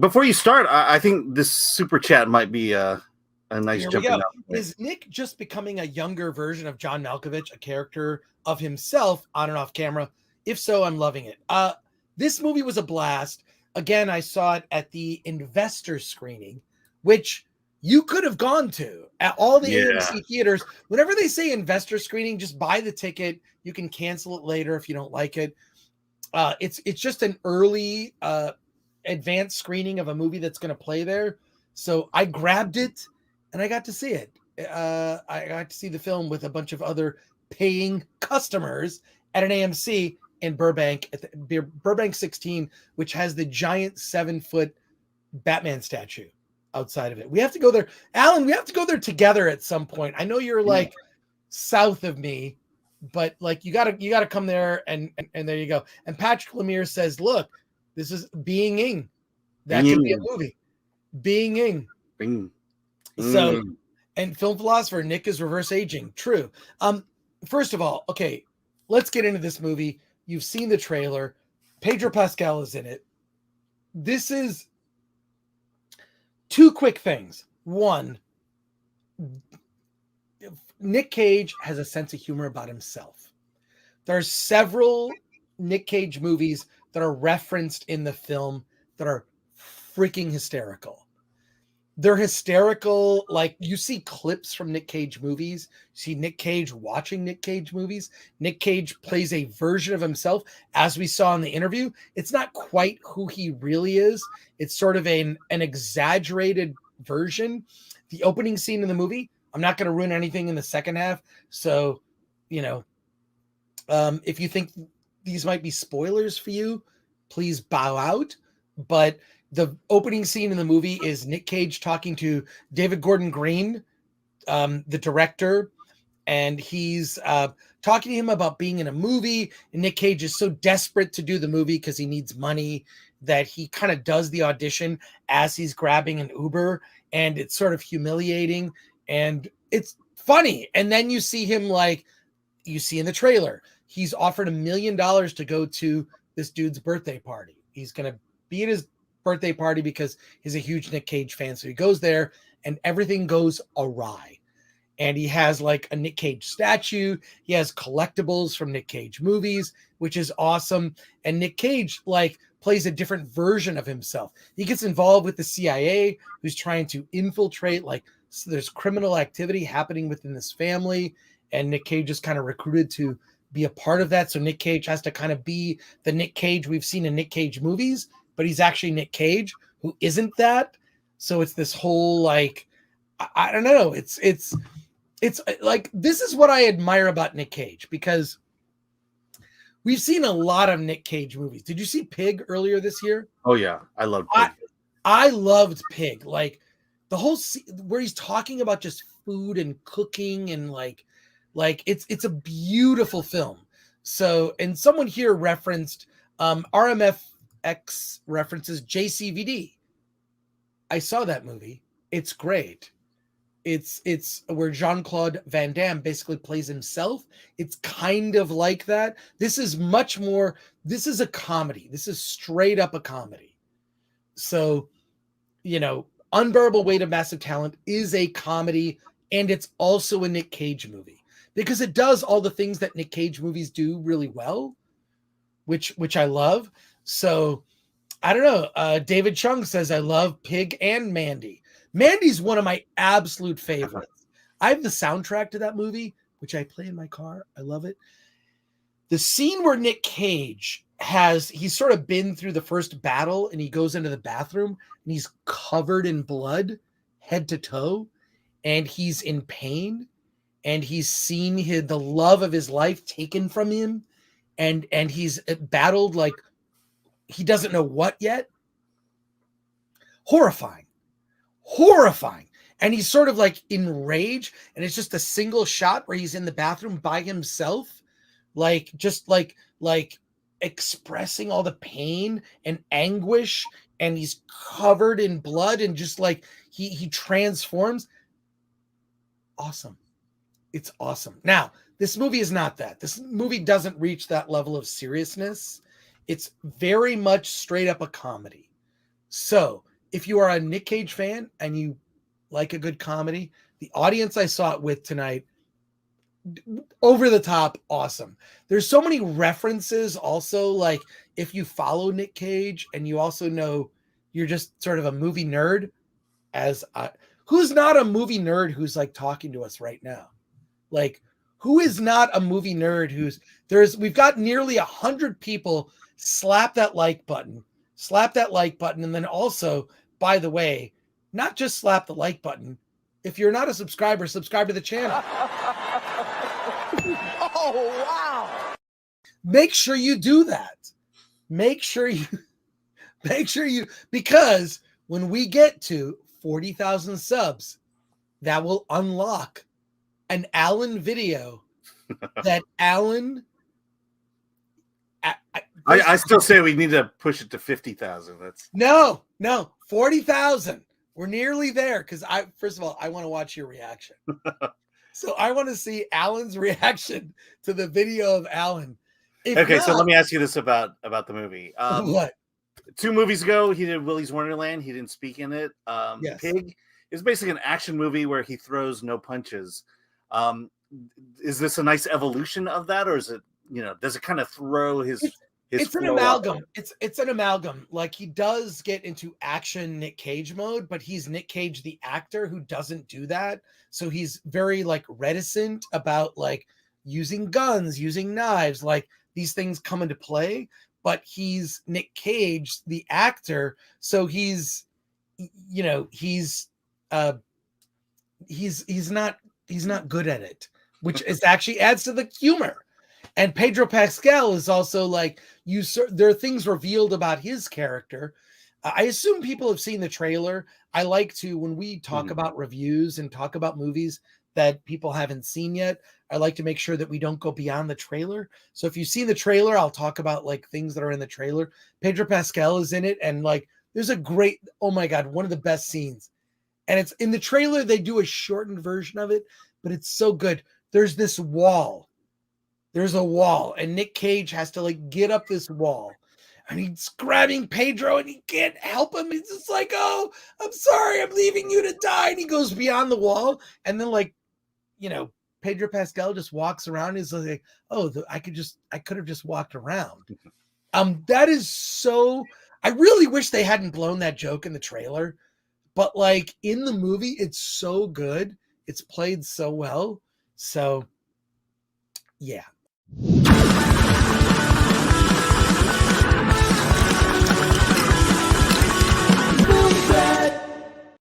before you start, I think this super chat might be a nice jumping out. Is Nick just becoming a younger version of John Malkovich, a character of himself on and off camera? If so, I'm loving it. This movie was a blast. Again, I saw it at the investor screening, which you could have gone to at all the AMC theaters. Whenever they say investor screening, just buy the ticket. You can cancel it later if you don't like it. It's just an early advanced screening of a movie that's going to play there. So I grabbed it and I got to see it. I got to see the film with a bunch of other paying customers at an AMC in Burbank, at the Burbank 16, which has the giant 7-foot Batman statue outside of it. We have to go there. Alan, we have to go there together at some point. I know you're like south of me, but like you gotta come there and there you go. And Patrick Lemire says, look, this is Being Ing. That could be a movie. Being Ing. Bing. So, and film philosopher, Nick is reverse aging. True. First of all, okay, let's get into this movie. You've seen the trailer. Pedro Pascal is in it. This is two quick things. One, Nic Cage has a sense of humor about himself. There are several Nic Cage movies that are referenced in the film that are freaking hysterical. They're hysterical. Like you see clips from Nic Cage movies, you see Nic Cage watching Nic Cage movies. Nic Cage plays a version of himself, as we saw in the interview. It's not quite who he really is. It's sort of an exaggerated version. The opening scene in the movie, I'm not going to ruin anything in the second half. So, if you think these might be spoilers for you, please bow out. But the opening scene in the movie is Nic Cage talking to David Gordon Green, the director, and he's talking to him about being in a movie. And Nic Cage is so desperate to do the movie because he needs money that he kind of does the audition as he's grabbing an Uber, and it's sort of humiliating and it's funny. And then you see him, like you see in the trailer, he's offered $1 million to go to this dude's birthday party. He's going to be at his birthday party because he's a huge Nic Cage fan. So he goes there and everything goes awry. And he has like a Nic Cage statue. He has collectibles from Nic Cage movies, which is awesome. And Nic Cage like plays a different version of himself. He gets involved with the CIA, who's trying to infiltrate, like, so there's criminal activity happening within this family. And Nic Cage is kind of recruited to be a part of that. So Nic Cage has to kind of be the Nic Cage we've seen in Nic Cage movies, but he's actually Nic Cage, who isn't that. So it's this whole, like, I don't know. It's like, this is what I admire about Nic Cage, because we've seen a lot of Nic Cage movies. Did you see Pig earlier this year? Oh yeah. I loved Pig. I loved Pig. Like the whole where he's talking about just food and cooking and like it's a beautiful film. So, and someone here referenced RMFX references JCVD. I saw that movie. It's great. It's where Jean-Claude Van Damme basically plays himself. It's kind of like that. This is much more, this is a comedy. This is straight up a comedy. So, Unbearable Weight of Massive Talent is a comedy, and it's also a Nic Cage movie because it does all the things that Nic Cage movies do really well, which I love. So I don't know. David Chung says, I love Pig and Mandy. Mandy's one of my absolute favorites. I have the soundtrack to that movie, which I play in my car. I love it. The scene where Nic Cage he's sort of been through the first battle and he goes into the bathroom and he's covered in blood head to toe and he's in pain and he's seen the love of his life taken from him and he's battled like he doesn't know what yet. Horrifying. And he's sort of like enraged, and it's just a single shot where he's in the bathroom by himself, like expressing all the pain and anguish, and he's covered in blood and just like he transforms. Awesome. It's awesome. Now, this movie is not that. This movie doesn't reach that level of seriousness. It's very much straight up a comedy. So if you are a Nic Cage fan and you like a good comedy, the audience I saw it with tonight, over the top, awesome. There's so many references also, like if you follow Nic Cage and you also know you're just sort of a movie nerd, as who's not a movie nerd who's like talking to us right now? Like, who is not a movie nerd we've got nearly 100 people slap that like button, and then also, by the way, not just slap the like button. If you're not a subscriber, subscribe to the channel. Oh, wow. Make sure you do that. Because when we get to 40,000 subs, that will unlock an Alan video that Alan. I still say we need to push it to 50,000. That's no 40,000. We're nearly there because first of all, I want to watch your reaction. So I want to see Alan's reaction to the video of Alan. So let me ask you this about the movie. What? 2 movies ago, he did Willy's Wonderland. He didn't speak in it. Yes. Pig is basically an action movie where he throws no punches. Is this a nice evolution of that, or is it, does it kind of throw his it's an amalgam. It's an amalgam. Like, he does get into action Nic Cage mode, but he's Nic Cage the actor who doesn't do that. So he's very like reticent about like using guns, using knives, like these things come into play. But he's Nic Cage the actor, so he's not good at it, which is actually adds to the humor. And Pedro Pascal is also like, there are things revealed about his character. I assume people have seen the trailer. I like to, when we talk about reviews and talk about movies that people haven't seen yet, I like to make sure that we don't go beyond the trailer. So if you've seen the trailer, I'll talk about like things that are in the trailer. Pedro Pascal is in it, and like there's a great, oh my God, one of the best scenes. And it's in the trailer, they do a shortened version of it, but it's so good. There's this wall. There's a wall, and Nic Cage has to like get up this wall, and he's grabbing Pedro, and he can't help him. He's just like, "Oh, I'm sorry, I'm leaving you to die." And he goes beyond the wall, and then like, Pedro Pascal just walks around. He's like, "Oh, I could have just walked around." That is so. I really wish they hadn't blown that joke in the trailer, but like in the movie, it's so good. It's played so well. So, yeah.